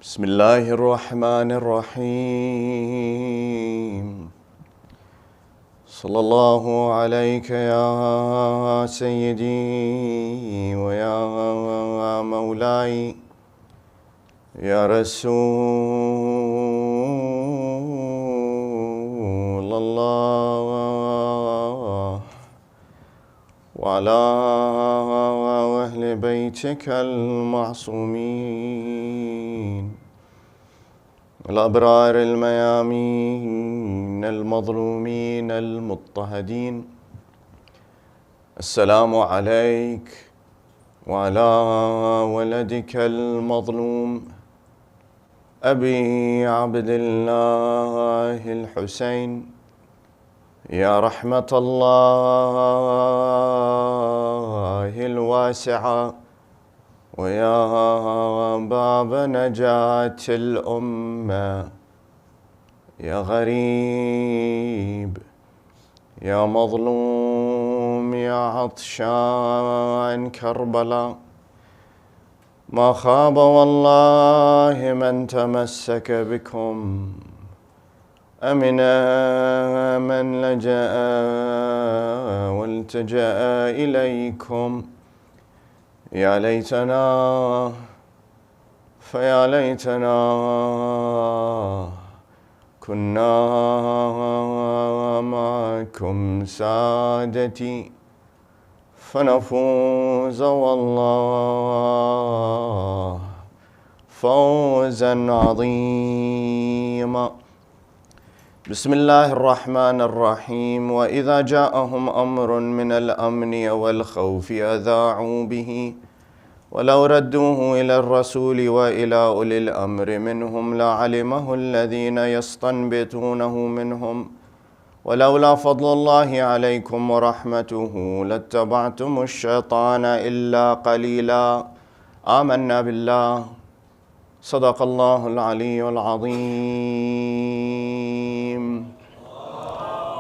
بسم الله الرحمن الرحيم صلى الله عليك يا سيدي ويا مولاي يا رسول الله وعلى أهل بيتك المعصومين الأبرار الميامين المظلومين المضطهدين. السلام عليك وعلى ولدك المظلوم أبي عبد الله الحسين يا رحمة الله الواسعة ويا باب نجاة الأمة يا غريب يا مظلوم يا عطشان كربلاء ما خاب والله من تمسك بكم أمن من لجأ والتجأ إليكم يا ليتنا فيا ليتنا كنا معكم سادتي فنفوز والله فوزا عظيما. بسم الله الرحمن الرحيم. وإذا جاءهم أمر من الأمن والخوف أذاعوا به ولو ردوه إلى الرسول وإلى أولي الأمر منهم لعلمه الذين يستنبطونه منهم ولولا فضل الله عليكم ورحمته لاتبعتم الشيطان إلا قليلا. آمنا بالله صدق الله العلي العظيم.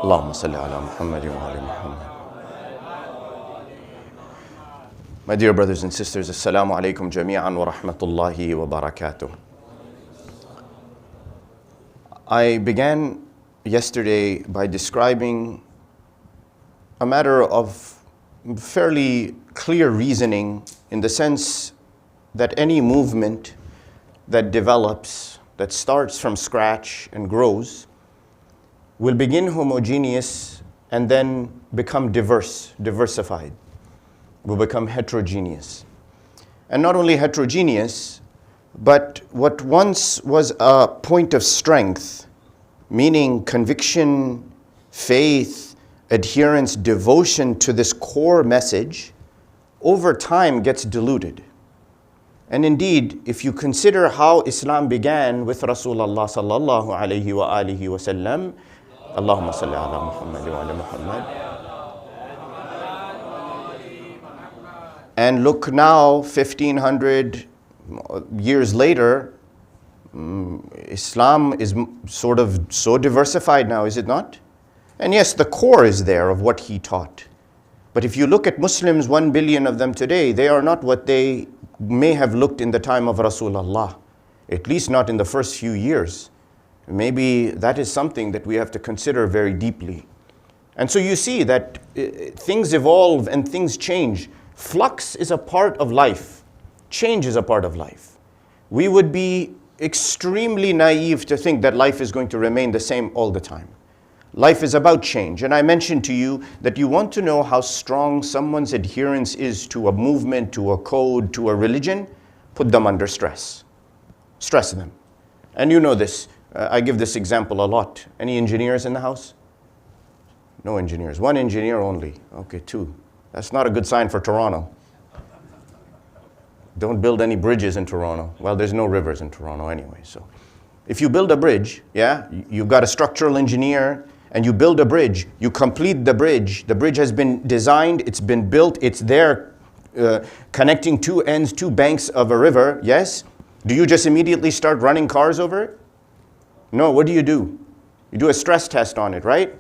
اللهم صل على محمد وعلى محمد. My dear brothers and sisters, Assalamu alaikum jami'an wa rahmatullahi wa barakatuh. I began yesterday by describing a matter of fairly clear reasoning in the sense that any movement that develops, that starts from scratch and grows, will begin homogeneous and then become diversified, will become heterogeneous. And not only heterogeneous, but what once was a point of strength, meaning conviction, faith, adherence, devotion to this core message, over time gets diluted. And indeed, if you consider how Islam began with Rasulullah sallallahu alayhi wa alihi wa sallam, Allahumma salli ala Muhammad wa ala Muhammad. And look now, 1500 years later, Islam is sort of so diversified now, is it not? And yes, the core is there of what he taught. But if you look at Muslims, 1 billion of them today, they are not what they may have looked in the time of Rasulullah, at least not in the first few years. Maybe that is something that we have to consider very deeply. And so you see that things evolve and things change. Flux is a part of life. Change is a part of life. We would be extremely naive to think that life is going to remain the same all the time. Life is about change. And I mentioned to you that you want to know how strong someone's adherence is to a movement, to a code, to a religion, put them under stress. Stress them. And you know this. I give this example a lot. Any engineers in the house? No engineers. 1 engineer only. Okay, 2. That's not a good sign for Toronto. Don't build any bridges in Toronto. Well, there's no rivers in Toronto anyway. So if you build a bridge, yeah, you've got a structural engineer, and you build a bridge, you complete the bridge has been designed, it's been built, it's there connecting 2 ends, 2 banks of a river, yes? Do you just immediately start running cars over it? No, what do? You do a stress test on it, right?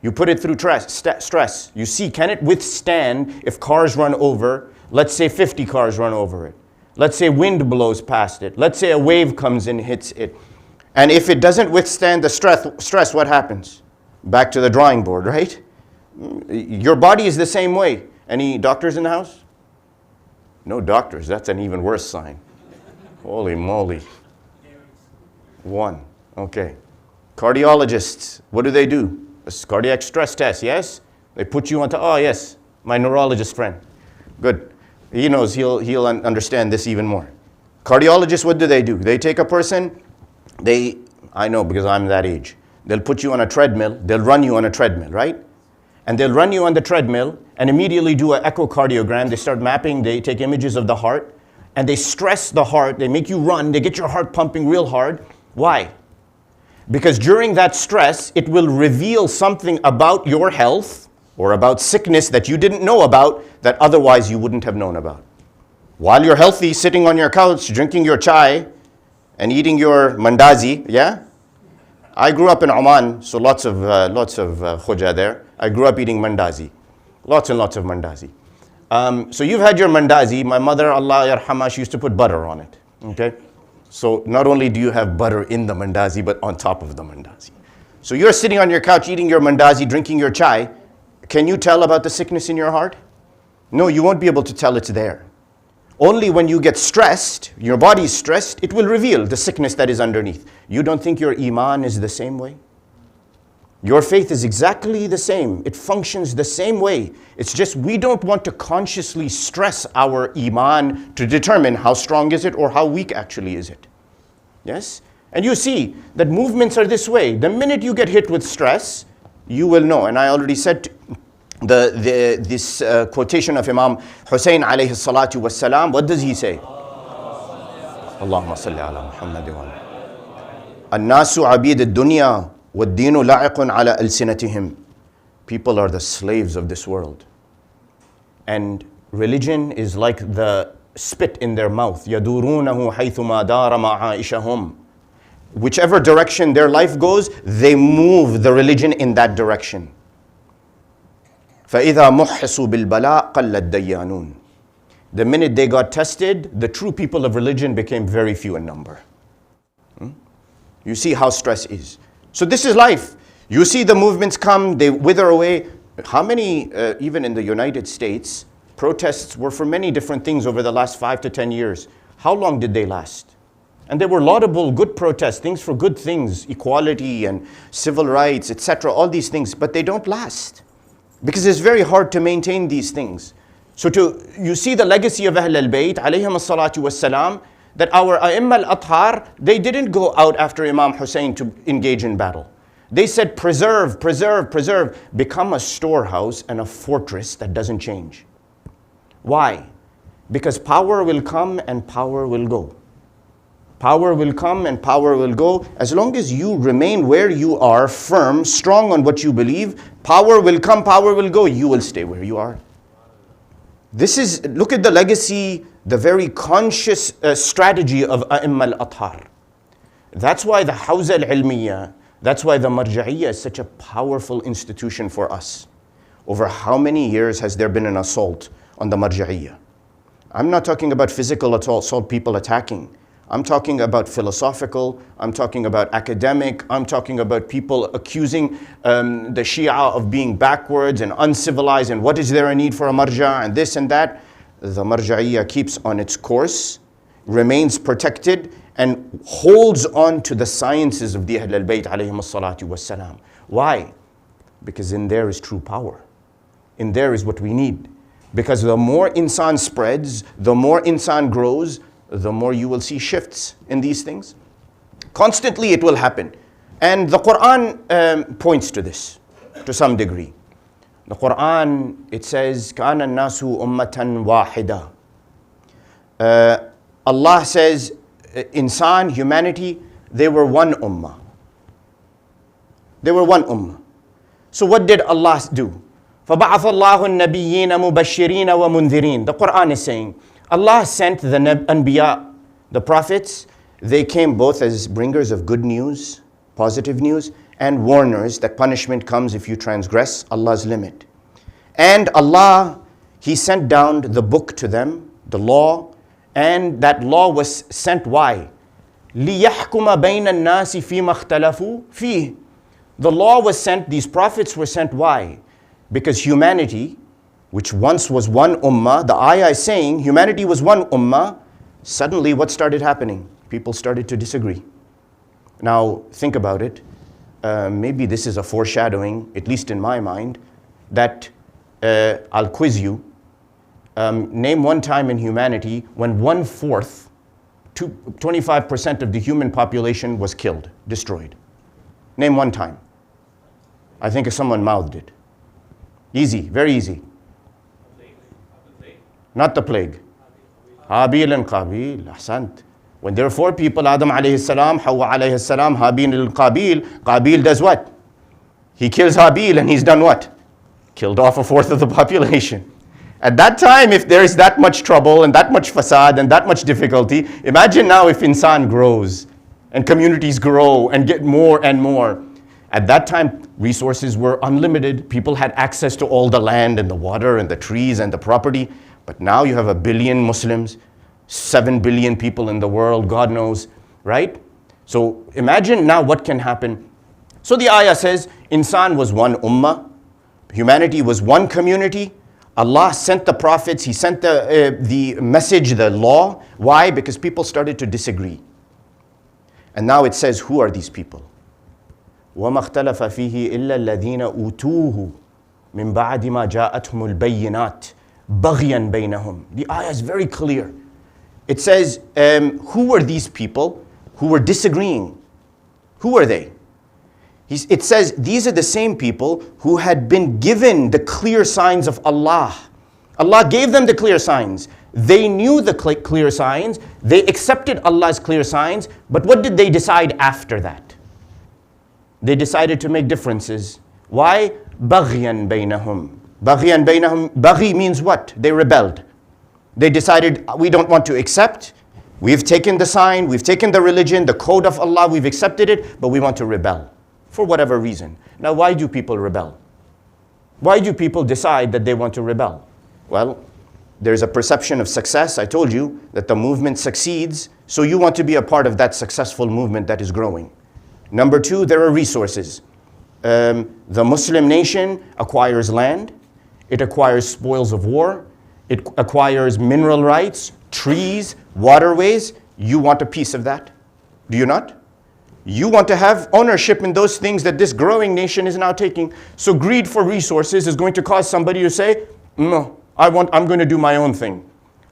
You put it through stress. You see, can it withstand if cars run over, let's say 50 cars run over it? Let's say wind blows past it. Let's say a wave comes and hits it. And if it doesn't withstand the stress, what happens? Back to the drawing board, right? Your body is the same way. Any doctors in the house? No doctors. That's an even worse sign. Holy moly. One. Okay. Cardiologists, what do? A cardiac stress test, yes? They put you onto, oh yes, my neurologist friend. Good. He knows, he'll understand this even more. Cardiologists, what do? They take a person, I know because I'm that age. They'll put you on a treadmill, they'll run you on a treadmill, right? And they'll run you on the treadmill and immediately do an echocardiogram. They start mapping, they take images of the heart, and they stress the heart, they make you run, they get your heart pumping real hard. Why? Because during that stress, it will reveal something about your health or about sickness that you didn't know about that otherwise you wouldn't have known about. While you're healthy, sitting on your couch, drinking your chai and eating your mandazi, yeah? I grew up in Oman, so lots of khuja there. I grew up eating mandazi. Lots and lots of mandazi. So you've had your mandazi. My mother, Allah yarhamah, she used to put butter on it, okay? So not only do you have butter in the mandazi, but on top of the mandazi. So you're sitting on your couch eating your mandazi, drinking your chai. Can you tell about the sickness in your heart? No, you won't be able to tell it's there. Only when you get stressed, your body is stressed, it will reveal the sickness that is underneath. You don't think your iman is the same way? Your faith is exactly the same. It functions the same way. It's just we don't want to consciously stress our iman to determine how strong is it or how weak actually is it. Yes? And you see that movements are this way. The minute you get hit with stress, you will know. And I already said this quotation of Imam Hussein alayhi salatu wassalam. What does he say? Allahumma salli ala Muhammad wa ala. An-nasu abid ad-dunya. وَالدِّينُ لَعِقٌ عَلَى أَلْسِنَتِهِمْ. People are the slaves of this world. And religion is like the spit in their mouth. يَدُورُونَهُ حَيْثُمَا دَارَ مَعَائِشَهُمْ. Whichever direction their life goes, they move the religion in that direction. فَإِذَا مُحِّصُوا بِالْبَلَاءِ قَلَّ الدَّيَّانُونَ. The minute they got tested, the true people of religion became very few in number. You see how stress is. So this is life. You see the movements come, they wither away. How many, even in the United States, protests were for many different things over the last 5 to 10 years. How long did they last? And they were laudable, good protests, things for good things, equality and civil rights, etc., all these things, but they don't last. Because it's very hard to maintain these things. So you see the legacy of Ahl al-Bayt, alayhim as-salatu was-salam, that our A'imma al-Athhar, they didn't go out after Imam Hussein to engage in battle. They said, preserve, preserve, preserve. Become a storehouse and a fortress that doesn't change. Why? Because power will come and power will go. Power will come and power will go. As long as you remain where you are, firm, strong on what you believe, power will come, power will go. You will stay where you are. This is, look at the legacy, the very conscious strategy of A'imma al-Athhar. That's why the Hawza al-Ilmiya, that's why the Marja'iyya is such a powerful institution for us. Over how many years has there been an assault on the Marja'iyya? I'm not talking about physical assault, people attacking. I'm talking about philosophical, I'm talking about academic, I'm talking about people accusing the Shia of being backwards and uncivilized and what is there a need for a marja and this and that. The Marja'iyya keeps on its course, remains protected and holds on to the sciences of the Ahl al-Bayt alayhim as-salatu was-salam. Why? Because in there is true power. In there is what we need. Because the more insan spreads, the more insan grows, the more you will see shifts in these things. Constantly it will happen. And the Quran points to this to some degree. The Quran, it says, كَانَ النَّاسُ أُمَّةً وَاحِدًا. Allah says, insan, humanity, they were one ummah. They were one ummah. So what did Allah do? فَبَعَثَ اللَّهُ النَّبِيِّينَ مُبَشِّرِينَ وَمُنذِرِينَ. The Quran is saying, Allah sent the Anbiya, the prophets, they came both as bringers of good news, positive news, and warners that punishment comes if you transgress Allah's limit. And Allah, He sent down the book to them, the law, And that law was sent why? لِيَحْكُمَ بَيْنَ النَّاسِ فِي مَا اخْتَلَفُوا فِيهِ. The law was sent, these prophets were sent why? Because humanity, which once was one ummah, the ayah is saying humanity was one ummah, suddenly what started happening? People started to disagree. Now think about it. Maybe this is a foreshadowing, at least in my mind, that I'll quiz you. Name one time in humanity when 1/4, 25% of the human population was killed, destroyed. Name one time. I think someone mouthed it. Easy, very easy. Not the plague. Habil and Qabil, ahsant. When there are 4 people, Adam alayhi salam, Hawa alayhi salam, Habil and Qabil, Qabil does what? He kills Habil and he's done what? Killed off 1/4 of the population. At that time, if there is that much trouble and that much fasad and that much difficulty, imagine now if insan grows and communities grow and get more and more. At that time, resources were unlimited. People had access to all the land and the water and the trees and the property. But now you have 1 billion Muslims, 7 billion people in the world, God knows, right? So imagine now what can happen. So the ayah says, insan was one ummah, humanity was one community. Allah sent the prophets, He sent the message, the law. Why? Because people started to disagree. And now it says, who are these people? وَمَا اخْتَلَفَ فِيهِ إِلَّا الَّذِينَ أُوتُوهُ مِنْ بَعْدِ مَا جَاءَتْهُمُ الْبَيِّنَاتِ بَغْيًا بَيْنَهُم. The ayah is very clear. It says, who were these people who were disagreeing? Who were they? It says, these are the same people who had been given the clear signs of Allah. Allah gave them the clear signs. They knew the clear signs. They accepted Allah's clear signs. But what did they decide after that? They decided to make differences. Why? بَغْيًا بَيْنَهُمْ. بَغْيًا بَيْنَهُمْ. Baghi means what? They rebelled. They decided, we don't want to accept. We've taken the sign, we've taken the religion, the code of Allah, we've accepted it, but we want to rebel. For whatever reason. Now, why do people rebel? Why do people decide that they want to rebel? Well, there's a perception of success. I told you that the movement succeeds, so you want to be a part of that successful movement that is growing. Number 2, there are resources. The Muslim nation acquires land, it acquires spoils of war, it acquires mineral rights, trees, waterways. You want a piece of that? Do you not? You want to have ownership in those things that this growing nation is now taking. So greed for resources is going to cause somebody to say, no, I'm going to do my own thing.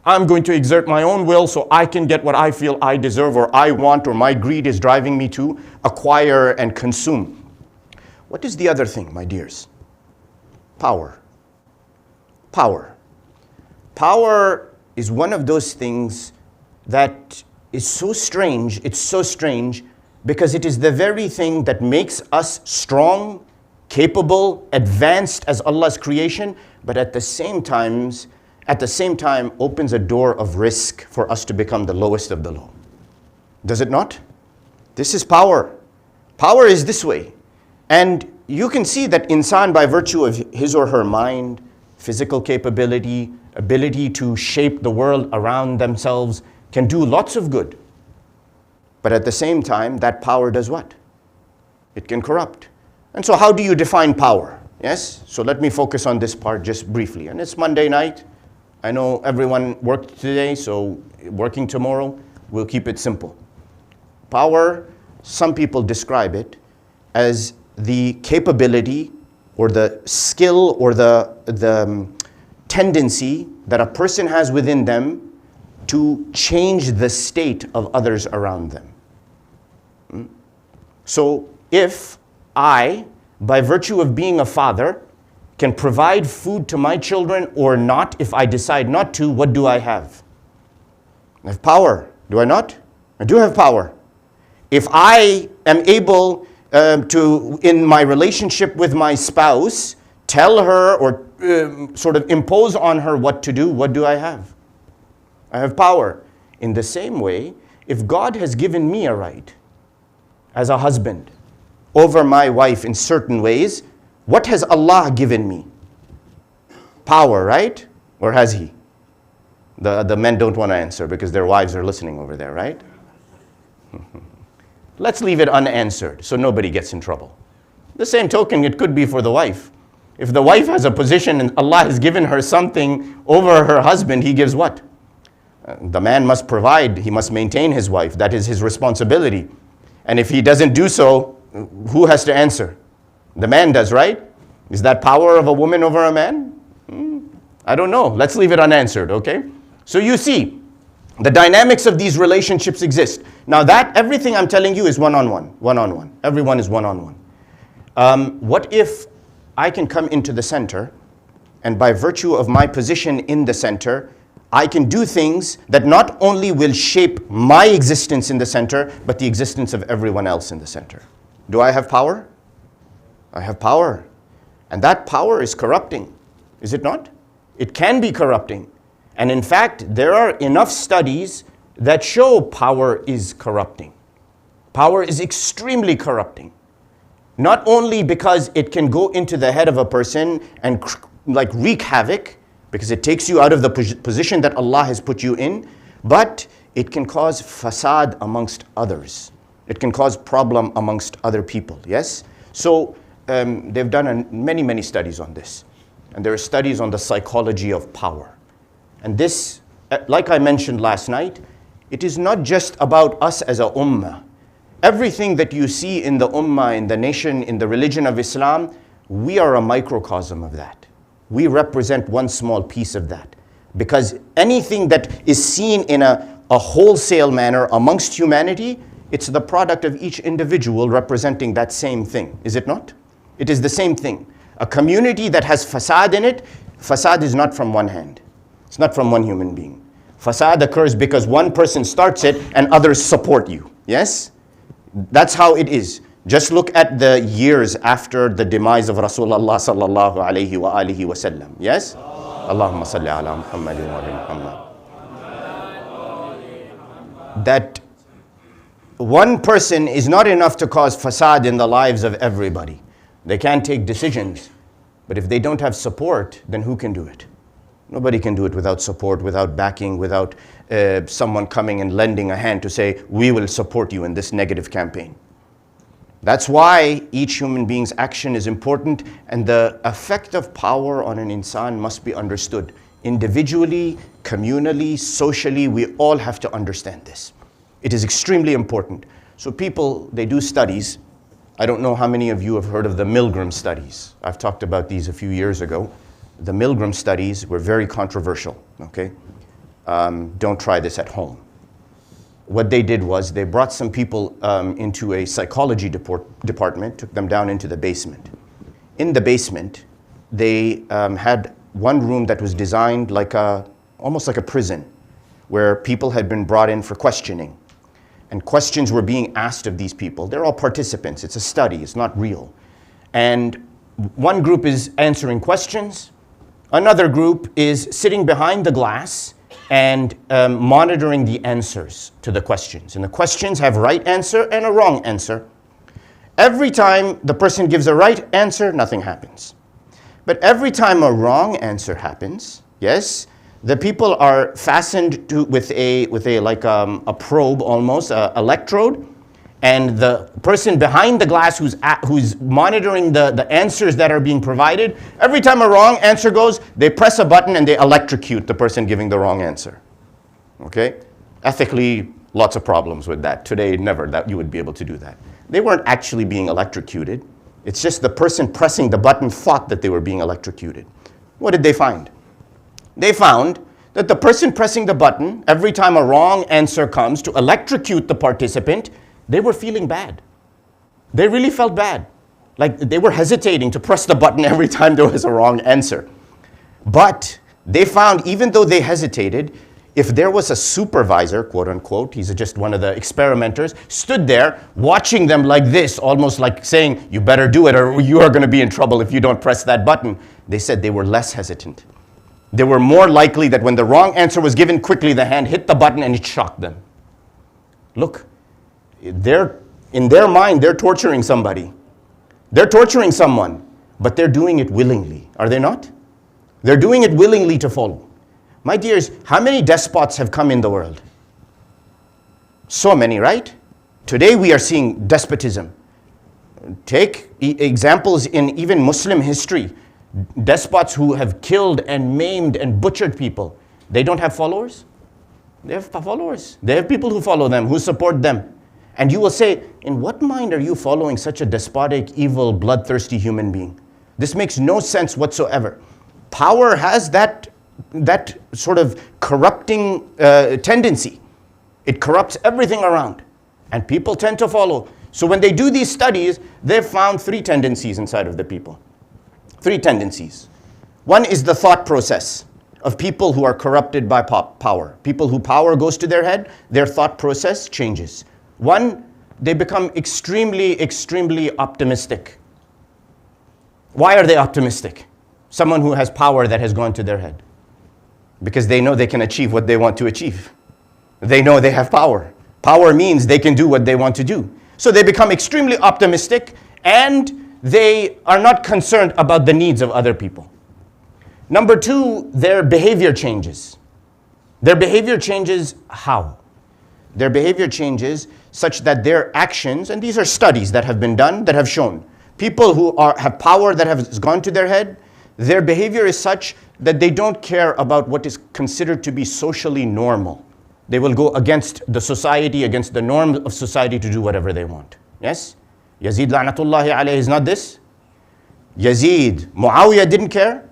I'm going to exert my own will so I can get what I feel I deserve or I want or my greed is driving me to acquire and consume. What is the other thing, my dears? Power. Power. Power is one of those things that is so strange, it's so strange, because it is the very thing that makes us strong, capable, advanced as Allah's creation, but at the same time opens a door of risk for us to become the lowest of the low. Does it not? This is power. Power is this way. And you can see that insan, by virtue of his or her mind, physical capability, ability to shape the world around themselves, can do lots of good. But at the same time, that power does what? It can corrupt. And so how do you define power? Yes? So let me focus on this part just briefly. And it's Monday night. I know everyone worked today, so working tomorrow, we'll keep it simple. Power, some people describe it as the capability or the skill or the tendency that a person has within them to change the state of others around them. So if I, by virtue of being a father, can provide food to my children or not, if I decide not to, what do I have? I have power, do I not? I do have power. If I am able to, in my relationship with my spouse, tell her or sort of impose on her what to do, what do I have? I have power. In the same way, if God has given me a right as a husband over my wife in certain ways, what has Allah given me? Power, right? Or has He? The men don't want to answer because their wives are listening over there, right? Let's leave it unanswered so nobody gets in trouble. The same token, it could be for the wife. If the wife has a position and Allah has given her something over her husband, He gives what? The man must provide, he must maintain his wife. That is his responsibility. And if he doesn't do so, who has to answer? The man does, right? Is that power of a woman over a man? I don't know. Let's leave it unanswered, okay? So you see, the dynamics of these relationships exist. Now that, everything I'm telling you is one-on-one, one-on-one. Everyone is one-on-one. What if I can come into the center, and by virtue of my position in the center, I can do things that not only will shape my existence in the center, but the existence of everyone else in the center. Do I have power? I have power. And that power is corrupting, is it not? It can be corrupting. And in fact, there are enough studies that show power is corrupting. Power is extremely corrupting. Not only because it can go into the head of a person and like wreak havoc, because it takes you out of the position that Allah has put you in, but it can cause fasad amongst others. It can cause problem amongst other people, yes? So they've done many studies on this. And there are studies on the psychology of power. And this, like I mentioned last night, it is not just about us as a ummah. Everything that you see in the ummah, in the nation, in the religion of Islam, we are a microcosm of that. We represent one small piece of that. Because anything that is seen in a wholesale manner amongst humanity, it's the product of each individual representing that same thing, is it not? It is the same thing. A community that has fasad in it, fasad is not from one hand. It's not from one human being. Fasad occurs because one person starts it and others support you, yes? That's how it is. Just look at the years after the demise of Rasulullah sallallahu alayhi wa alihi wa sallam. Yes? Allahumma salli ala Muhammadin wa ali Muhammad. That one person is not enough to cause fasad in the lives of everybody. They can't take decisions. But if they don't have support, then who can do it? Nobody can do it without support, without backing, without someone coming and lending a hand to say, we will support you in this negative campaign. That's why each human being's action is important, and the effect of power on an insan must be understood. Individually, communally, socially, we all have to understand this. It is extremely important. So people, they do studies. I don't know how many of you have heard of the Milgram studies. I've talked about these a few years ago. The Milgram studies were very controversial, okay? Don't try this at home. What they did was they brought some people into a psychology department, took them down into the basement. In the basement, they had one room that was designed like almost like a prison, where people had been brought in for questioning. And questions were being asked of these people. They're all participants. It's a study. It's not real. And one group is answering questions. Another group is sitting behind the glass and monitoring the answers to the questions. And the questions have right answer and a wrong answer. Every time the person gives a right answer, nothing happens. But every time a wrong answer happens, yes, the people are fastened with a probe almost, an electrode, and the person behind the glass who's monitoring the answers that are being provided, every time a wrong answer goes, they press a button and they electrocute the person giving the wrong answer. Okay? Ethically, lots of problems with that. Today, never that you would be able to do that. They weren't actually being electrocuted. It's just the person pressing the button thought that they were being electrocuted. What did they find? They found that the person pressing the button, every time a wrong answer comes to electrocute the participant, they were feeling bad. They really felt bad. Like they were hesitating to press the button every time there was a wrong answer. But they found, even though they hesitated, if there was a supervisor, quote unquote, he's just one of the experimenters, stood there watching them like this, almost like saying, you better do it or you are going to be in trouble if you don't press that button. They said they were less hesitant. They were more likely that when the wrong answer was given, quickly the hand hit the button and it shocked them. Look. In their mind, they're torturing somebody. They're torturing someone, but they're doing it willingly, are they not? They're doing it willingly to follow. My dears, how many despots have come in the world? So many, right? Today we are seeing despotism. Take examples in even Muslim history. Despots who have killed and maimed and butchered people. They don't have followers? They have followers. They have people who follow them, who support them. And you will say, in what mind are you following such a despotic, evil, bloodthirsty human being? This makes no sense whatsoever. Power has that sort of corrupting tendency. It corrupts everything around. And people tend to follow. So when they do these studies, they've found 3 tendencies inside of the people. 3 tendencies. One is the thought process of people who are corrupted by power. People who power goes to their head, their thought process changes. One, they become extremely, extremely optimistic. Why are they optimistic? Someone who has power that has gone to their head. Because they know they can achieve what they want to achieve. They know they have power. Power means they can do what they want to do. So they become extremely optimistic and they are not concerned about the needs of other people. Number 2, their behavior changes. Their behavior changes how? Their behavior changes such that their actions, and these are studies that have been done that have shown, people who have power that has gone to their head, their behavior is such that they don't care about what is considered to be socially normal. They will go against the society, against the norms of society to do whatever they want. Yes? Yazid la'natullahi alayhi is not this. Yazid, Muawiyah didn't care.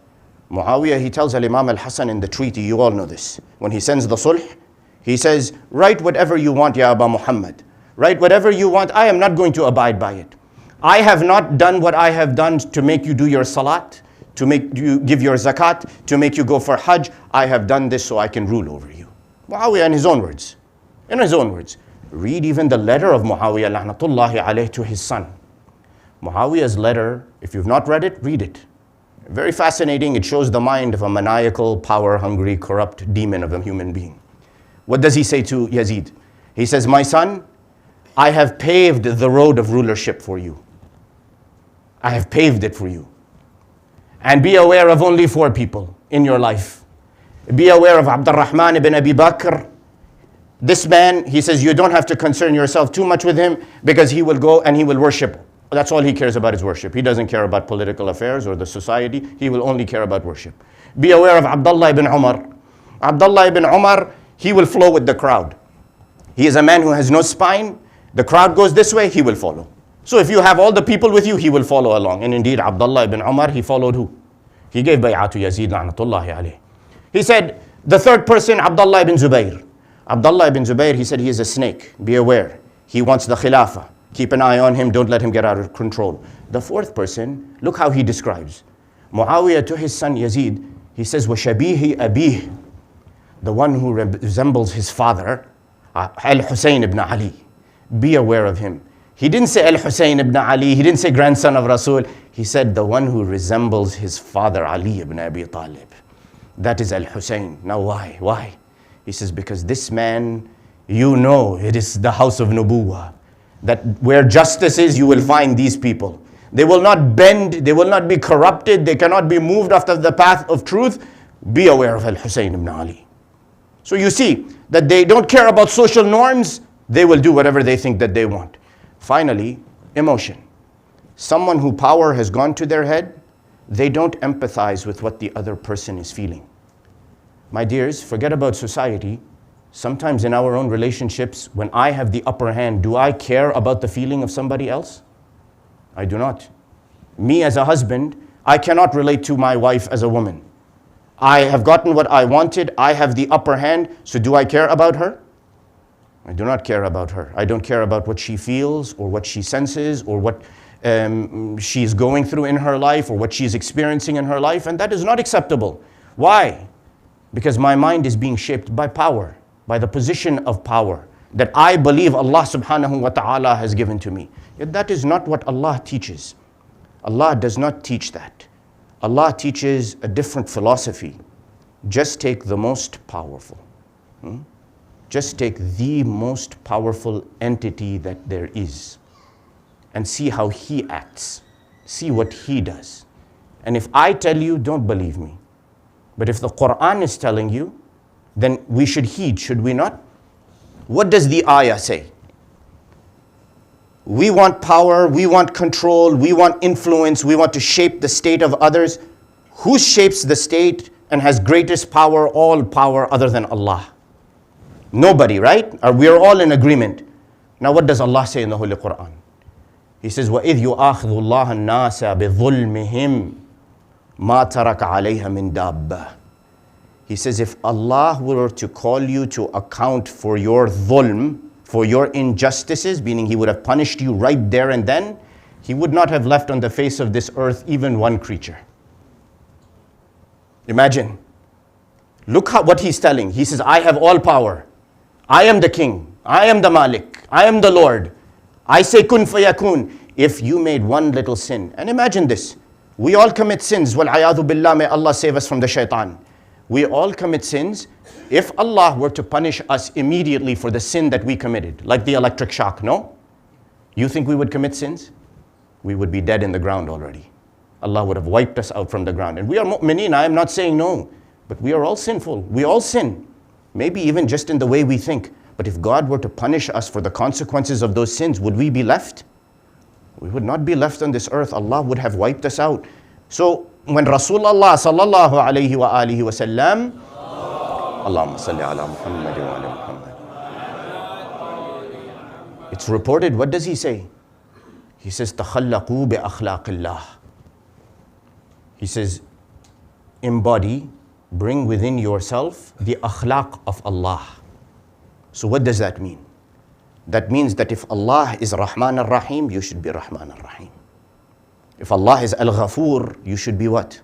Muawiyah, he tells Al-Imam Al-Hasan in the treaty, you all know this. When he sends the sulh, he says, write whatever you want, Ya Aba Muhammad. Write whatever you want, I am not going to abide by it. I have not done what I have done to make you do your salat, to make you give your zakat, to make you go for hajj. I have done this so I can rule over you. Muawiyah in his own words. In his own words. Read even the letter of Muawiyah la'natullahi alayhi to his son. Muawiyah's letter, if you've not read it, read it. Very fascinating. It shows the mind of a maniacal, power-hungry, corrupt demon of a human being. What does he say to Yazid? He says, my son, I have paved the road of rulership for you. I have paved it for you. And be aware of only 4 people in your life. Be aware of Abdurrahman ibn Abi Bakr. This man, he says, you don't have to concern yourself too much with him because he will go and he will worship. That's all he cares about is worship. He doesn't care about political affairs or the society. He will only care about worship. Be aware of Abdullah ibn Umar. Abdullah ibn Umar, he will flow with the crowd. He is a man who has no spine. The crowd goes this way, he will follow. So if you have all the people with you, he will follow along. And indeed, Abdullah ibn Umar, he followed who? He gave bay'ah to Yazid la'natullahi alayhi. He said, the 3rd person, Abdullah ibn Zubayr. Abdullah ibn Zubayr, he said, he is a snake. Be aware. He wants the khilafah. Keep an eye on him. Don't let him get out of control. The 4th person, look how he describes. Muawiyah to his son Yazid, he says, وَشَبِيهِ أَبِيهِ. The one who resembles his father, Al-Husayn ibn Ali. Be aware of him. He didn't say Al-Husayn ibn Ali. He didn't say grandson of Rasul. He said the one who resembles his father, Ali ibn Abi Talib. That is Al-Husayn. Now why? Why? He says, because this man, you know, it is the house of Nubuwah. That where justice is, you will find these people. They will not bend, they will not be corrupted, they cannot be moved after the path of truth. Be aware of Al-Husayn ibn Ali. So you see that they don't care about social norms, they will do whatever they think that they want. Finally, emotion. Someone who power has gone to their head, they don't empathize with what the other person is feeling. My dears, forget about society. Sometimes in our own relationships, when I have the upper hand, do I care about the feeling of somebody else? I do not. Me as a husband, I cannot relate to my wife as a woman. I have gotten what I wanted, I have the upper hand, so do I care about her? I do not care about her. I don't care about what she feels or what she senses or what she's going through in her life or what she's experiencing in her life, and that is not acceptable. Why? Because my mind is being shaped by power, by the position of power that I believe Allah subhanahu wa ta'ala has given to me. Yet that is not what Allah teaches. Allah does not teach that. Allah teaches a different philosophy. Just take the most powerful. Just take the most powerful entity that there is and see how he acts. See what he does. And if I tell you, don't believe me. But if the Quran is telling you, then we should heed, should we not? What does the ayah say? We want power, we want control, we want influence, we want to shape the state of others. Who shapes the state and has greatest power, all power, other than Allah? Nobody, right? We are all in agreement. Now what does Allah say in the Holy Quran? He says, وَإِذْ يُؤَاخِذُ اللَّهَ النَّاسَ بِظُلْمِهِمْ مَا تَرَكَ عَلَيْهَا مِنْ دَابَّةٍ. He says, if Allah were to call you to account for your dhulm, for your injustices, meaning He would have punished you right there and then, He would not have left on the face of this earth even one creature. Imagine. Look what He's telling. He says, I have all power. I am the king. I am the Malik. I am the Lord. I say kun fayakun. If you made one little sin, and imagine this, we all commit sins. Wal-ayadhu billah, may Allah save us from the shaitan. We all commit sins. If Allah were to punish us immediately for the sin that we committed, like the electric shock, no? You think we would commit sins? We would be dead in the ground already. Allah would have wiped us out from the ground. And we are mu'mineen, I am not saying no, but we are all sinful. We all sin. Maybe even just in the way we think. But if God were to punish us for the consequences of those sins, would we be left? We would not be left on this earth. Allah would have wiped us out. So when Rasulullah sallallahu alayhi wa alihi wa sallam, Allahumma salli ala Muhammad wa ala Muhammad. It's reported, what does he say? He says, تَخَلَّقُوا بِأَخْلَاقِ اللَّهِ. He says, embody, bring within yourself the akhlaq of Allah. So what does that mean? That means that if Allah is Rahman ar-Rahim, you should be Rahman ar-Rahim. If Allah is Al-Ghafur, you should be what?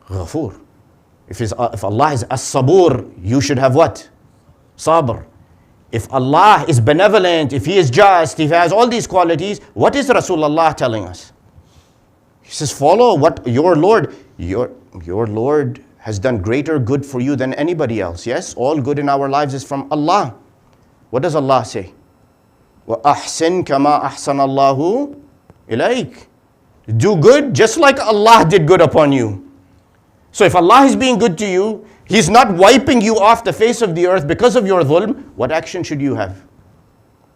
Ghafur. If Allah is As-Sabur, you should have what? Sabr. If Allah is benevolent, if He is just, if He has all these qualities, what is Rasulullah telling us? He says, follow what your Lord, your Lord has done greater good for you than anybody else. Yes, all good in our lives is from Allah. What does Allah say? وَأَحْسِنْ كَمَا أَحْسَنَ اللَّهُ إِلَيْكَ. Do good just like Allah did good upon you. So if Allah is being good to you, He's not wiping you off the face of the earth because of your dhulm, what action should you have?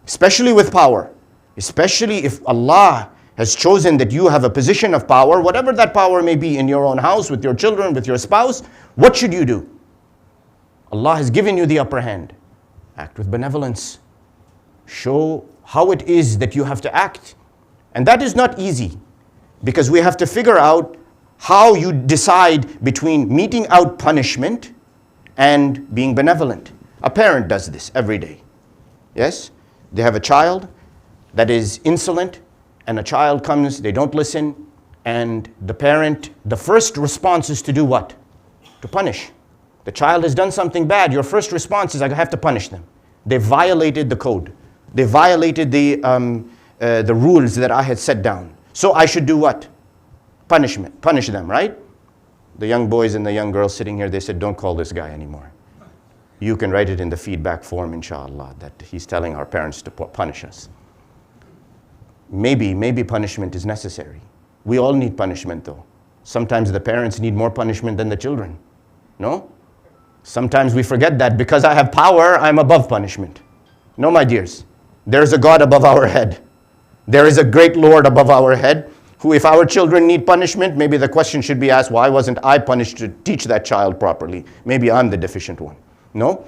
Especially with power. Especially if Allah has chosen that you have a position of power, whatever that power may be, in your own house, with your children, with your spouse, what should you do? Allah has given you the upper hand. Act with benevolence. Show how it is that you have to act. And that is not easy, because we have to figure out how you decide between meting out punishment and being benevolent. A parent does this every day. Yes? They have a child that is insolent, and a child comes, they don't listen, and the parent, the first response is to do what? To punish. The child has done something bad. Your first response is, I have to punish them. They violated the code. They violated the rules that I had set down. So I should do what? Punishment. Punish them, right? The young boys and the young girls sitting here, they said, don't call this guy anymore. You can write it in the feedback form, inshallah, that he's telling our parents to punish us. Maybe punishment is necessary. We all need punishment though. Sometimes the parents need more punishment than the children. No? Sometimes we forget that because I have power, I'm above punishment. No, my dears. There's a God above our head. There is a great Lord above our head, who, if our children need punishment, maybe the question should be asked, why wasn't I punished to teach that child properly? Maybe I'm the deficient one. No?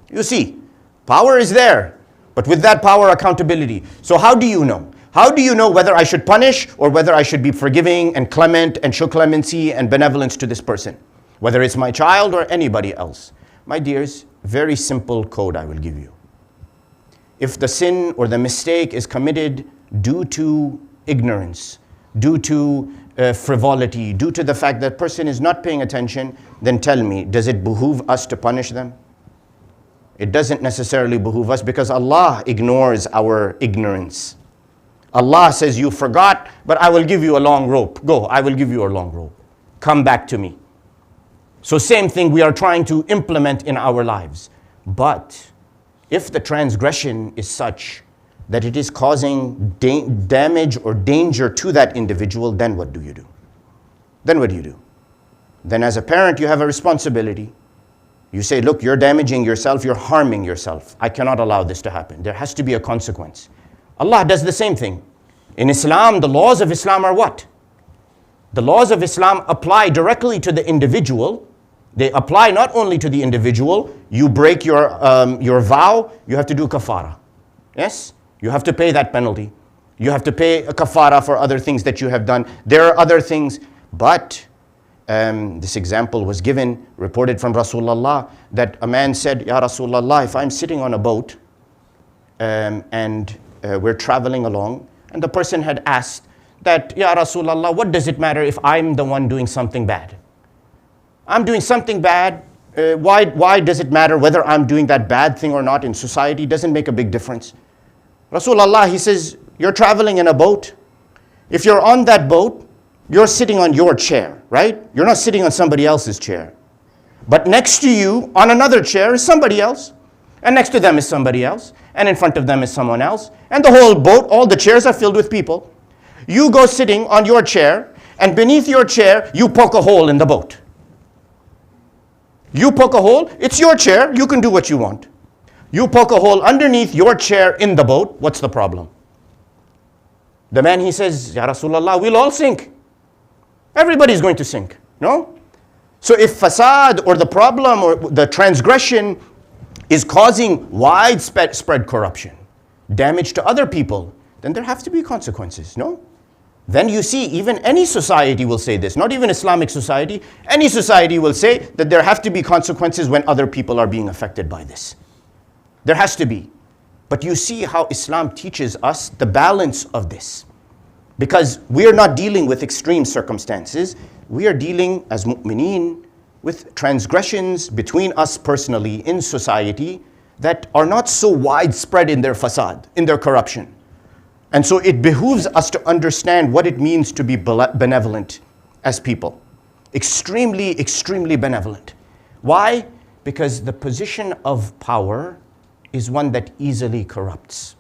You see, power is there, but with that power, accountability. So how do you know? How do you know whether I should punish or whether I should be forgiving and clement and show clemency and benevolence to this person? Whether it's my child or anybody else. My dears, very simple code I will give you. If the sin or the mistake is committed due to ignorance, due to frivolity, due to the fact that person is not paying attention, then tell me, does it behoove us to punish them? It doesn't necessarily behoove us, because Allah ignores our ignorance. Allah says, you forgot, but I will give you a long rope. Go, I will give you a long rope. Come back to me. So same thing we are trying to implement in our lives. But if the transgression is such that it is causing damage or danger to that individual, then what do you do? Then what do you do? Then as a parent, you have a responsibility. You say, look, you're damaging yourself, you're harming yourself. I cannot allow this to happen. There has to be a consequence. Allah does the same thing. In Islam, the laws of Islam are what? The laws of Islam apply directly to the individual. They apply not only to the individual. You break your vow, you have to do kafara. Yes? You have to pay that penalty. You have to pay a kafara for other things that you have done. There are other things, but this example was given, reported from Rasulullah, that a man said, Ya Rasulullah, if I'm sitting on a boat and we're traveling along, and the person had asked that, Ya Rasulullah, what does it matter if I'm the one doing something bad? I'm doing something bad. Why does it matter whether I'm doing that bad thing or not in society? It doesn't make a big difference. Rasulullah, he says, you're traveling in a boat. If you're on that boat, you're sitting on your chair, right? You're not sitting on somebody else's chair. But next to you, on another chair, is somebody else. And next to them is somebody else. And in front of them is someone else. And the whole boat, all the chairs are filled with people. You go sitting on your chair, and beneath your chair, you poke a hole in the boat. You poke a hole, it's your chair, you can do what you want. You poke a hole underneath your chair in the boat, what's the problem? The man, he says, Ya Rasulullah, we'll all sink. Everybody's going to sink, no? So if fasad or the problem or the transgression is causing widespread corruption, damage to other people, then there have to be consequences, no? Then you see, even any society will say this, not even Islamic society, any society will say that there have to be consequences when other people are being affected by this. There has to be. But you see how Islam teaches us the balance of this. Because we are not dealing with extreme circumstances, we are dealing as mu'mineen with transgressions between us personally in society that are not so widespread in their fasad, in their corruption. And so it behooves us to understand what it means to be benevolent as people. Extremely, extremely benevolent. Why? Because the position of power is one that easily corrupts.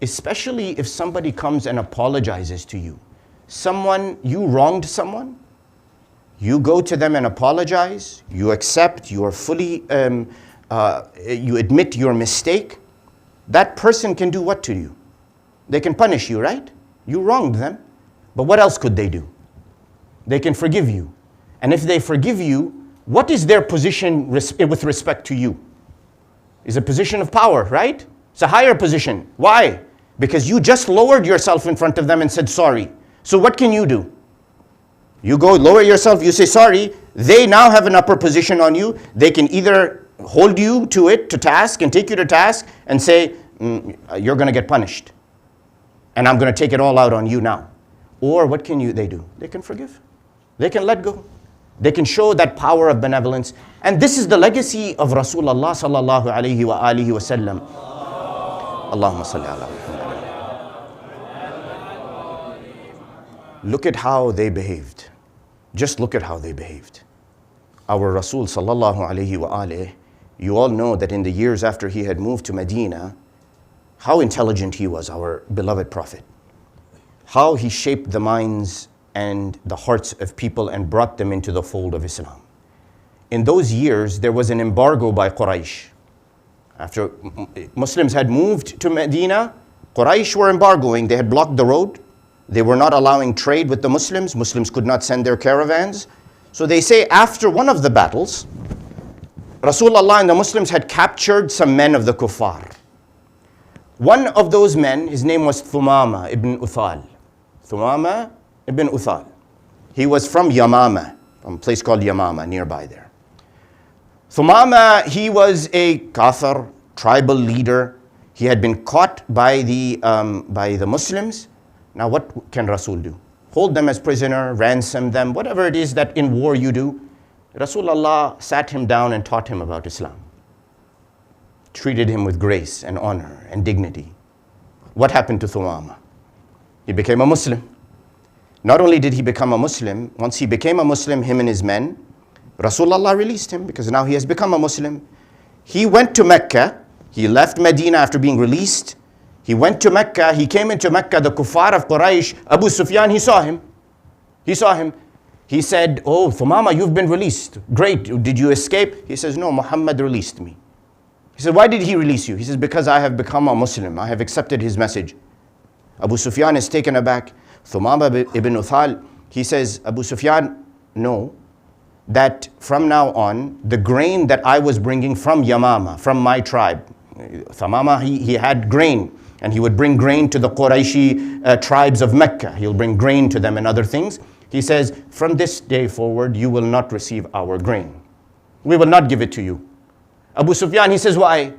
Especially if somebody comes and apologizes to you. You wronged someone, you go to them and apologize, you accept, you are fully, you admit your mistake. That person can do what to you? They can punish you, right? You wronged them. But what else could they do? They can forgive you. And if they forgive you, what is their position with respect to you? It's a position of power, right? It's a higher position. Why? Because you just lowered yourself in front of them and said sorry. So what can you do? You go lower yourself, you say sorry. They now have an upper position on you. They can either hold you to task and take you to task and say, you're going to get punished. And I'm going to take it all out on you now. Or what can they do? They can forgive. They can let go. They can show that power of benevolence. And this is the legacy of Rasulullah sallallahu alayhi wa alihi wa sallam. Allahumma salli ala Muhammad. Look at how they behaved. Just look at how they behaved. Our Rasul sallallahu alayhi wa alihi, you all know that in the years after he had moved to Medina, how intelligent he was, our beloved Prophet. How he shaped the minds and the hearts of people and brought them into the fold of Islam. In those years, there was an embargo by Quraysh. After Muslims had moved to Medina, Quraysh were embargoing. They had blocked the road. They were not allowing trade with the Muslims. Muslims could not send their caravans. So they say after one of the battles, Rasulullah and the Muslims had captured some men of the kuffar. One of those men, his name was Thumama ibn Uthal. Thumama ibn Uthal. He was from Yamama, from a place called Yamama, nearby there. Thumama, he was a kafir, tribal leader. He had been caught by the Muslims. Now what can Rasul do? Hold them as prisoner, ransom them, whatever it is that in war you do. Rasulullah sat him down and taught him about Islam. Treated him with grace and honor and dignity. What happened to Thumama? He became a Muslim. Not only did he become a Muslim, once he became a Muslim, him and his men, Rasulullah released him because now he has become a Muslim. He went to Mecca. He left Medina after being released. He went to Mecca. He came into Mecca. The kuffar of Quraysh, Abu Sufyan, he saw him. He He said, oh, Thumama, you've been released. Great, did you escape? He says, no, Muhammad released me. He said, why did he release you? He says, because I have become a Muslim. I have accepted his message. Abu Sufyan is taken aback. Thumama ibn Uthal, he says, Abu Sufyan, no, that from now on, the grain that I was bringing from Yamama, from my tribe, Thumama, he had grain, and he would bring grain to the Qurayshi tribes of Mecca. He'll bring grain to them and other things. He says, from this day forward, you will not receive our grain. We will not give it to you. Abu Sufyan, he says, why?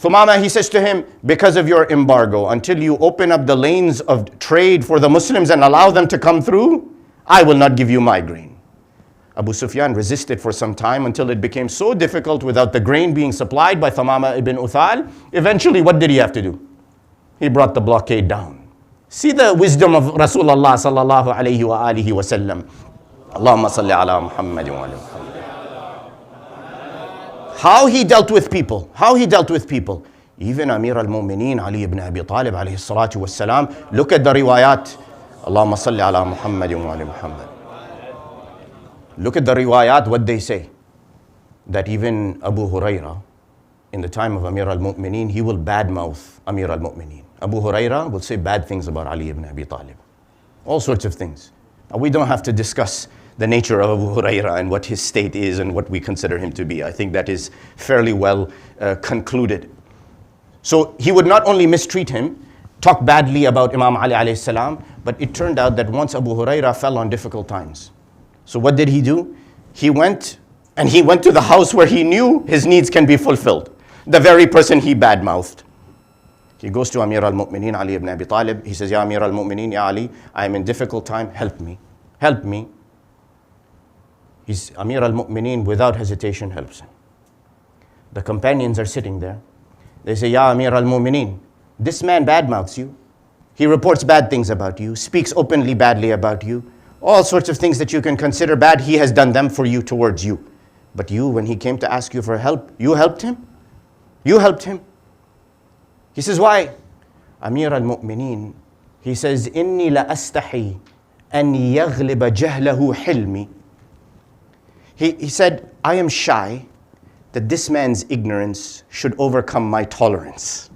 Thumama, he says to him, because of your embargo, until you open up the lanes of trade for the Muslims and allow them to come through, I will not give you my grain. Abu Sufyan resisted for some time until it became so difficult without the grain being supplied by Thumama ibn Uthal. Eventually, what did he have to do? He brought the blockade down. See the wisdom of Rasulullah sallallahu alayhi wa alihi wa sallam. Allahumma salli ala Muhammad wa ala Muhammad. How he dealt with people. How he dealt with people. Even Amir al-Mu'mineen Ali ibn Abi Talib alayhi salatu wa salam. Look at the riwayat. Allahumma salli ala Muhammad wa ala Muhammad. Look at the riwayat, what they say. That even Abu Huraira, in the time of Amir al-Mu'mineen, he will badmouth Amir al-Mu'mineen. Abu Huraira will say bad things about Ali ibn Abi Talib. All sorts of things. Now, we don't have to discuss the nature of Abu Huraira and what his state is and what we consider him to be. I think that is fairly well concluded. So he would not only mistreat him, talk badly about Imam Ali alayhi salam, but it turned out that once Abu Huraira fell on difficult times. So what did he do? He went to the house where he knew his needs can be fulfilled. The very person he badmouthed. He goes to Amir al-Mu'mineen Ali ibn Abi Talib. He says, Ya Amir al-Mu'mineen, Ya Ali, I am in difficult time, help me. Help me. Amir al-Mu'mineen without hesitation helps him. The companions are sitting there. They say, Ya Amir al-Mu'mineen, this man badmouths you. He reports bad things about you, speaks openly badly about you. All sorts of things that you can consider bad, he has done them for you, towards you. But you, when he came to ask you for help, you helped him? You helped him. He says, why? Amir al-Mu'mineen, he says, Inni la astahi an yaghliba jahlahu hilmi. He said, I am shy that this man's ignorance should overcome my tolerance.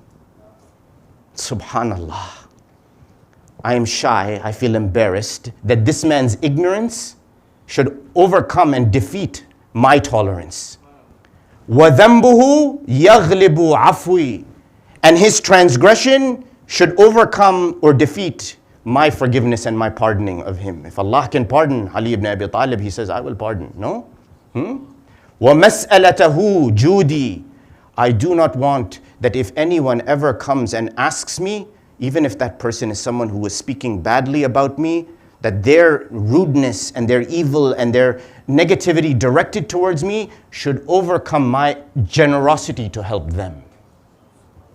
Subhanallah. I am shy, I feel embarrassed that this man's ignorance should overcome and defeat my tolerance. وَذَنْبُهُ يَغْلِبُ عَفْوِي. And his transgression should overcome or defeat my forgiveness and my pardoning of him. If Allah can pardon Ali ibn Abi Talib, he says, I will pardon. No? وَمَسْأَلَتَهُ جُودِي. I do not want that if anyone ever comes and asks me, even if that person is someone who is speaking badly about me, that their rudeness and their evil and their negativity directed towards me should overcome my generosity to help them.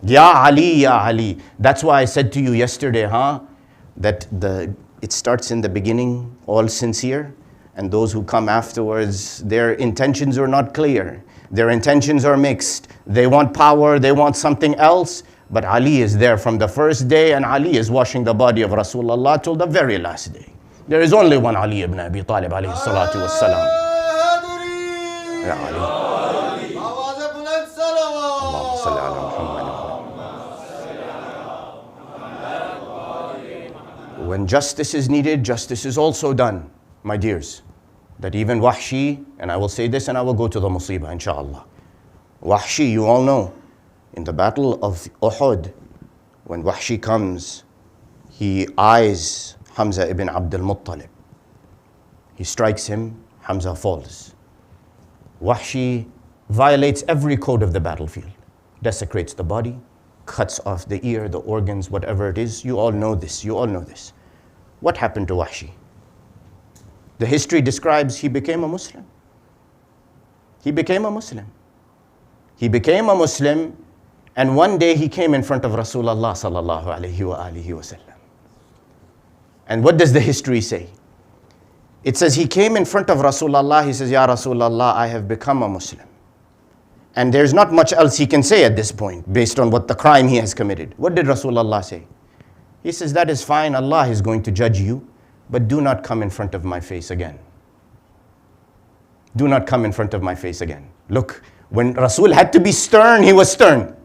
Ya Ali, Ya Ali. That's why I said to you yesterday, that it starts in the beginning, all sincere, and those who come afterwards, their intentions are not clear. Their intentions are mixed. They want power, they want something else. But Ali is there from the first day, and Ali is washing the body of Rasulullah till the very last day. There is only one Ali ibn Abi Talib alayhi salatu wassalam. Ya Ali. When justice is needed, justice is also done, my dears. That even Wahshi, and I will say this and I will go to the musibah, inshallah. Wahshi, you all know, in the battle of Uhud, when Wahshi comes, he eyes Hamza ibn Abdul Muttalib. He strikes him, Hamza falls. Wahshi violates every code of the battlefield, desecrates the body, cuts off the ear, the organs, whatever it is. You all know this, you all know this. What happened to Wahshi? The history describes he became a Muslim. He became a Muslim. He became a Muslim, and one day he came in front of Rasulullah sallallahu alayhi wa alihi wasallam. And what does the history say? It says he came in front of Rasulullah, he says, Ya Rasulullah, I have become a Muslim. And there's not much else he can say at this point, based on what the crime he has committed. What did Rasulullah say? He says, that is fine, Allah is going to judge you. but do not come in front of my face again. Do not come in front of my face again. Look, when Rasul had to be stern, he was stern.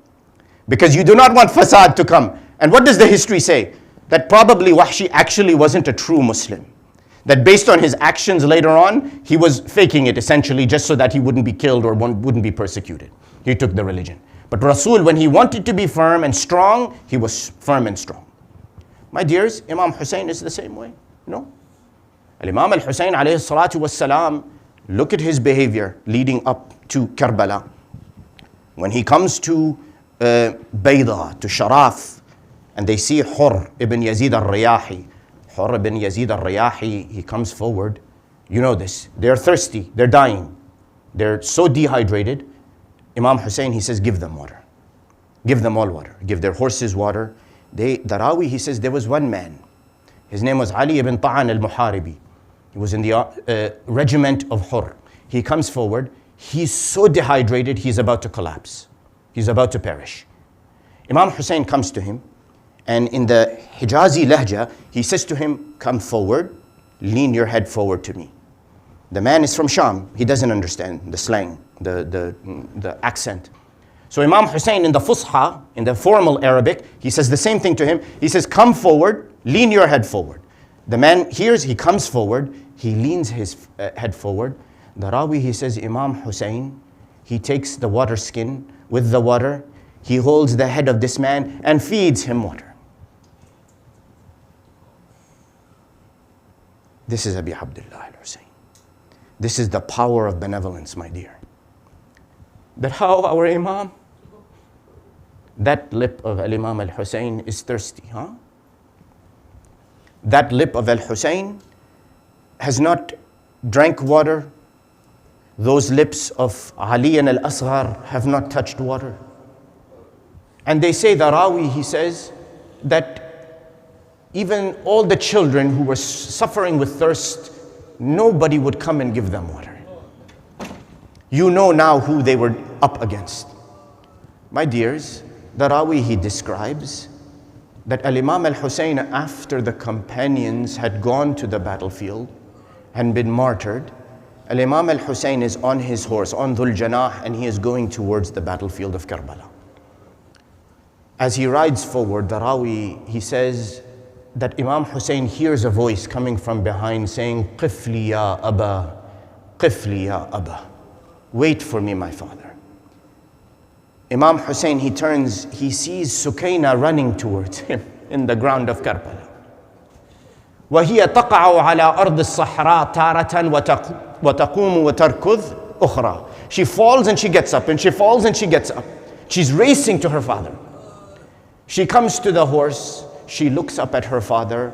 Because you do not want fasad to come. And what does the history say? That probably Wahshi actually wasn't a true Muslim. That based on his actions later on, he was faking it essentially just so that he wouldn't be killed or wouldn't be persecuted. He took the religion. But Rasul, when he wanted to be firm and strong, he was firm and strong. My dears, Imam Hussein is the same way. No. Imam al-Hussein alayhi salatu was salam, look at his behavior leading up to Karbala. When he comes to Bayda, to Sharaf, and they see Hur ibn Yazid al-Riyahi. Hur ibn Yazid al-Riyahi, he comes forward. You know this. They're thirsty. They're dying. They're so dehydrated. Imam Hussein, he says, give them water. Give them all water. Give their horses water. The Rawi, he says, there was one man. His name was Ali ibn Ta'an al-Muharibi. He was in the regiment of Hur. He comes forward. He's so dehydrated, he's about to collapse. He's about to perish. Imam Hussein comes to him, and in the Hijazi Lahja, he says to him, come forward, lean your head forward to me. The man is from Sham. He doesn't understand the slang, the accent. So Imam Hussein in the Fusha, in the formal Arabic, he says the same thing to him. He says, come forward, lean your head forward. The man hears, he comes forward, he leans his head forward. The Rawi, he says, Imam Hussein, he takes the water skin with the water, he holds the head of this man and feeds him water. This is Abi Abdullah al-Hussein. This is the power of benevolence, my dear. That how our Imam, that lip of Al-Imam al-Hussein is thirsty, huh? That lip of al-Hussein has not drank water. Those lips of Ali and al-Asghar have not touched water. And they say, the Rawi, he says, that even all the children who were suffering with thirst, nobody would come and give them water. You know now who they were up against. My dears, the Rawi, he describes that Al-Imam al-Hussein, after the companions had gone to the battlefield and been martyred, Al-Imam al-Hussein is on his horse, on Dhul Janah, and he is going towards the battlefield of Karbala. As he rides forward, the Rawi, he says that Imam Hussein hears a voice coming from behind saying, Qifli ya Aba, Qifli ya Aba. Wait for me, my father. Imam Hussein, he turns, he sees Sukaina running towards him in the ground of Karbala. وهي تقع على أرض الصحراء تارة وتقوم وتركض أخرى. She falls and she gets up, and she falls and she gets up. She's racing to her father. She comes to the horse. She looks up at her father.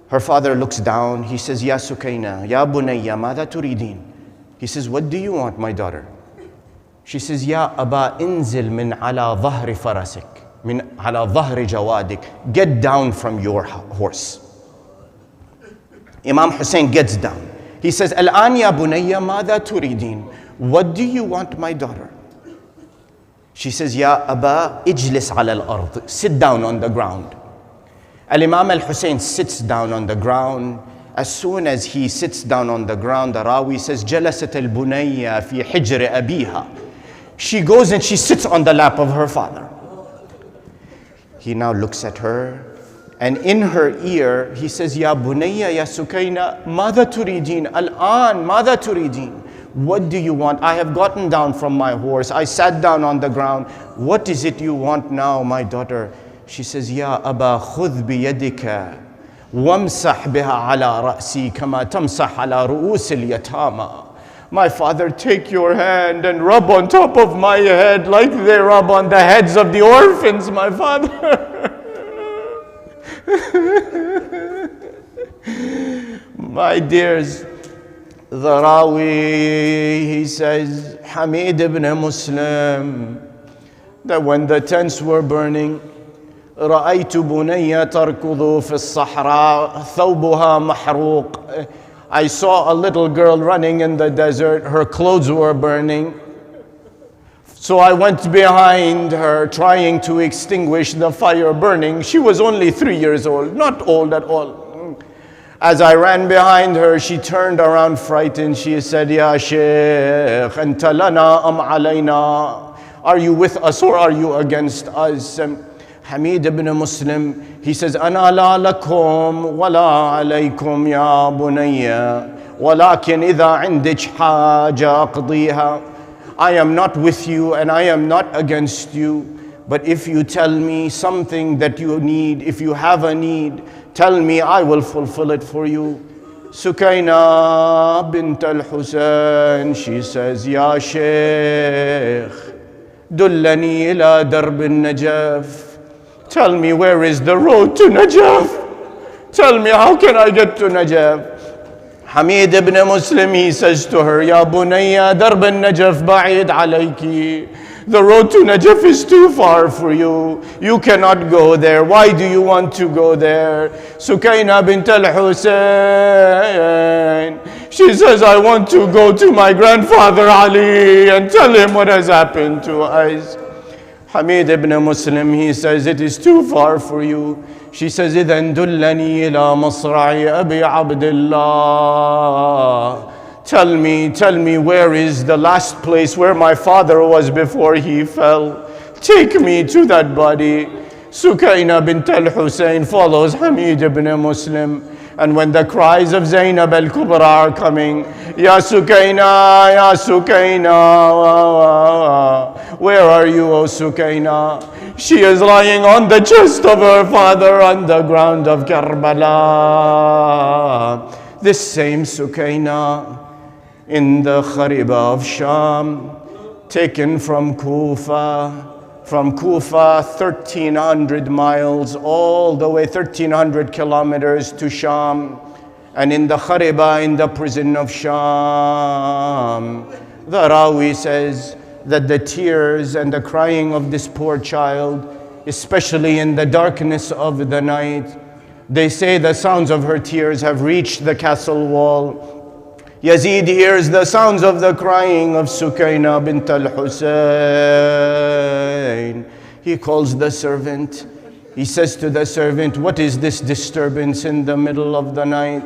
Her father looks down. He says, Ya Sukaina, Ya Bunayya, Mada turidin? He says, what do you want, my daughter? She says, Ya Aba, inzil min ala dhahri farasik, min ala dhahri jawadik. Get down from your horse. Imam Hussein gets down. He says, Al-an ya bunayya mada turidin? What do you want, my daughter? She says, Ya Aba, ijlis ala al-ard. Sit down on the ground. Al-Imam al-Hussein sits down on the ground. As soon as he sits down on the ground, the Rawi says, Jalasat al-bunayya fi hijr abiha. She goes and she sits on the lap of her father. He now looks at her, and in her ear, he says, Ya bunayya, Ya Sukaina, Mada turidin? Al-an, Mada turidin? What do you want? I have gotten down from my horse. I sat down on the ground. What is it you want now, my daughter? She says, Ya Aba, khudh biyadika, wamsah biha ala ra'si, kama tamsah ala ru'us al-yatama. My father, take your hand and rub on top of my head like they rub on the heads of the orphans, my father. My dears, the Rawi, he says, Hamid ibn Muslim, that when the tents were burning, رأيت بنية تركض في الصحراء ثوبها محروق. I saw a little girl running in the desert, her clothes were burning. So I went behind her trying to extinguish the fire burning. She was only 3 years old, not old at all. As I ran behind her, she turned around frightened. She said, Ya Sheikh, anta lana am alayna? Are you with us or are you against us? Hamid ibn Muslim, he says, Ana la lakum wa la alaykum ya bunayya, walakin idha indik haja aqdiha. I am not with you and I am not against you, but if you tell me something that you need, if you have a need, tell me, I will fulfill it for you. Sukayna bint al-Husayn, she says, Ya Sheikh, dullani ila darb al-Najaf. Tell me, where is the road to Najaf? Tell me, how can I get to Najaf? Hamid ibn Muslim, he says to her, Ya bunayya, darb al-Najaf ba'id alayki. The road to Najaf is too far for you. You cannot go there. Why do you want to go there? Sukayna bint al-Husayn, she says, I want to go to my grandfather Ali and tell him what has happened to us. Hamid ibn Muslim, he says, it is too far for you. She says, إِذَنْ دُلَّنِي إِلَى مَصْرَعِ أَبِي عَبْدِ اللَّهِ. Tell me, where is the last place where my father was before he fell? Take me to that body. Sukayna bint al-Husayn follows Hamid ibn Muslim. And when the cries of Zainab al-Kubra are coming, Ya Sukayna, Ya Sukayna, where are you, O Sukayna? She is lying on the chest of her father on the ground of Karbala. This same Sukayna in the Khariba of Sham, taken from Kufa, 1,300 miles, all the way 1,300 kilometers to Sham. And in the Khariba, in the prison of Sham, the Rawi says that the tears and the crying of this poor child, especially in the darkness of the night, they say the sounds of her tears have reached the castle wall. Yazid hears the sounds of the crying of Sukayna bint al-Husayn. He calls the servant. He says to the servant, what is this disturbance in the middle of the night?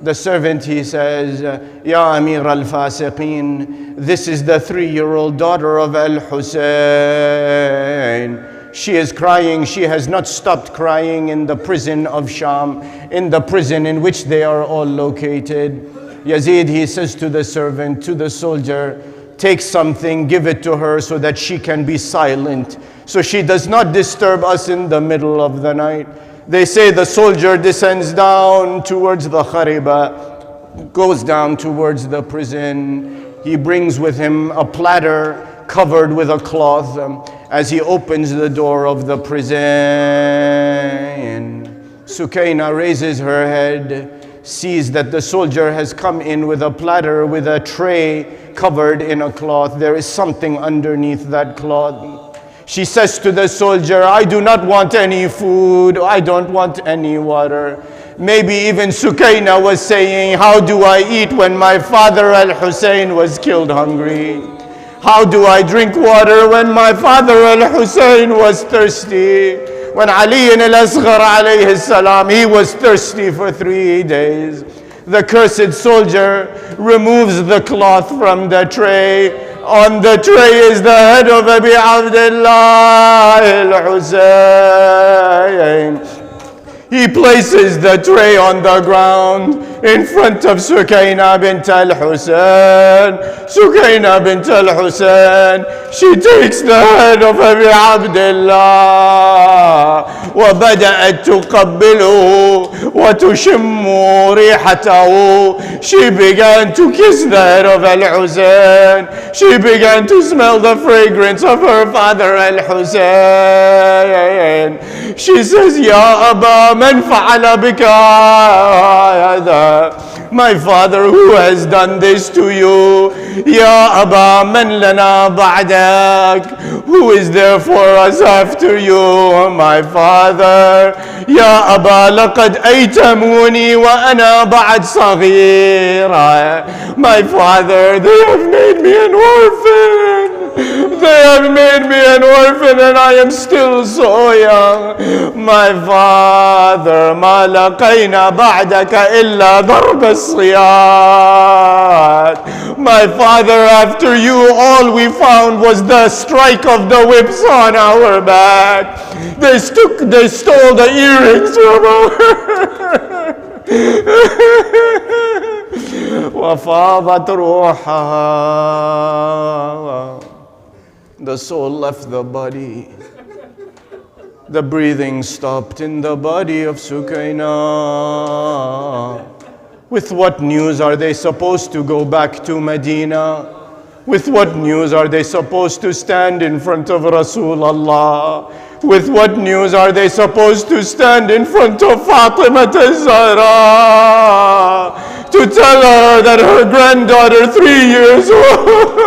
The servant, he says, Ya Amir al-Fasiqeen, this is the 3-year-old daughter of al-Husayn. She is crying. She has not stopped crying in the prison of Sham, in the prison in which they are all located. Yazid, he says to the servant, to the soldier, take something, give it to her so that she can be silent, so she does not disturb us in the middle of the night. They say the soldier descends down towards the Khariba, goes down towards the prison. He brings with him a platter covered with a cloth. As he opens the door of the prison, Sukayna raises her head, sees that the soldier has come in with a platter, with a tray covered in a cloth. There is something underneath that cloth. She says to the soldier, I do not want any food, I don't want any water. Maybe even Sukayna was saying, how do I eat when my father al-Husayn was killed hungry? How do I drink water when my father al-Husayn was thirsty? When Ali al-Asghar alayhi salam, he was thirsty for 3 days. The cursed soldier removes the cloth from the tray. On the tray is the head of Abi Abdullah al-Husayn. He places the tray on the ground in front of Sukayna bint al-Husayn. Sukayna bint al-Husayn, she takes the head of Abi Abdullah وبدأت تقبله وتشم ريحته. She began to kiss the head of al-Husayn. She began to smell the fragrance of her father al-Husayn. She says, Ya Aba, man fa'ala bika hada? My father, who has done this to you? Ya Aba, man lana ba'dak? Who is there for us after you? My father. Ya Aba, laqad aytamuni wa ana ba'd saghira. My father, they have made me an orphan. They have made me an orphan and I am still so young. My father. father, ما لقينا بعدك إلا ضرب الصياد. My father, after you, all we found was the strike of the whips on our back. They stole the earrings from our وفاضت روحها. The soul left the body. The breathing stopped in the body of Sukaina. With what news are they supposed to go back to Medina? With what news are they supposed to stand in front of Rasulullah? With what news are they supposed to stand in front of Fatima Zahra to tell her that her granddaughter, 3 years old,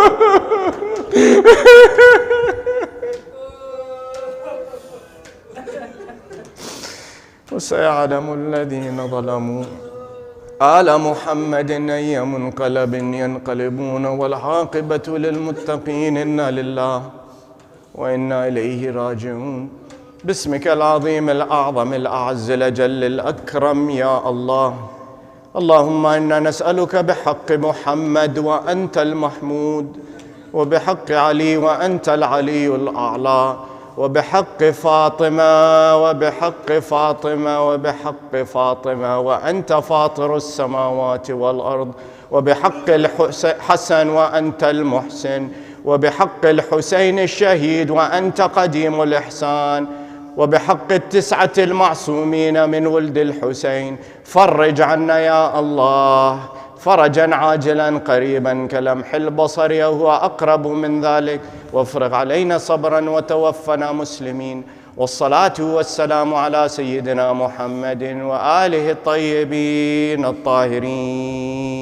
وسيعلم الذين ظلموا آل محمد أي منقلب ينقلبون والعاقبة للمتقين. إنا لله وإنا إليه راجعون. باسمك العظيم الأعظم الأعز الأجل الأكرم يا الله. اللهم إنا نسألك بحق محمد وأنت المحمود، وبحق علي وأنت العلي الأعلى، وبحق فاطمة وبحق فاطمة وبحق فاطمة وأنت فاطر السماوات والأرض، وبحق الحسن وأنت المحسن، وبحق الحسين الشهيد وأنت قديم الإحسان، وبحق 9 المعصومين من ولد الحسين، فرج عنا يا الله فرجا عاجلا قريبا كلمح البصر وهو أقرب من ذلك، وافرغ علينا صبرا وتوفنا مسلمين. والصلاة والسلام على سيدنا محمد وآله الطيبين الطاهرين.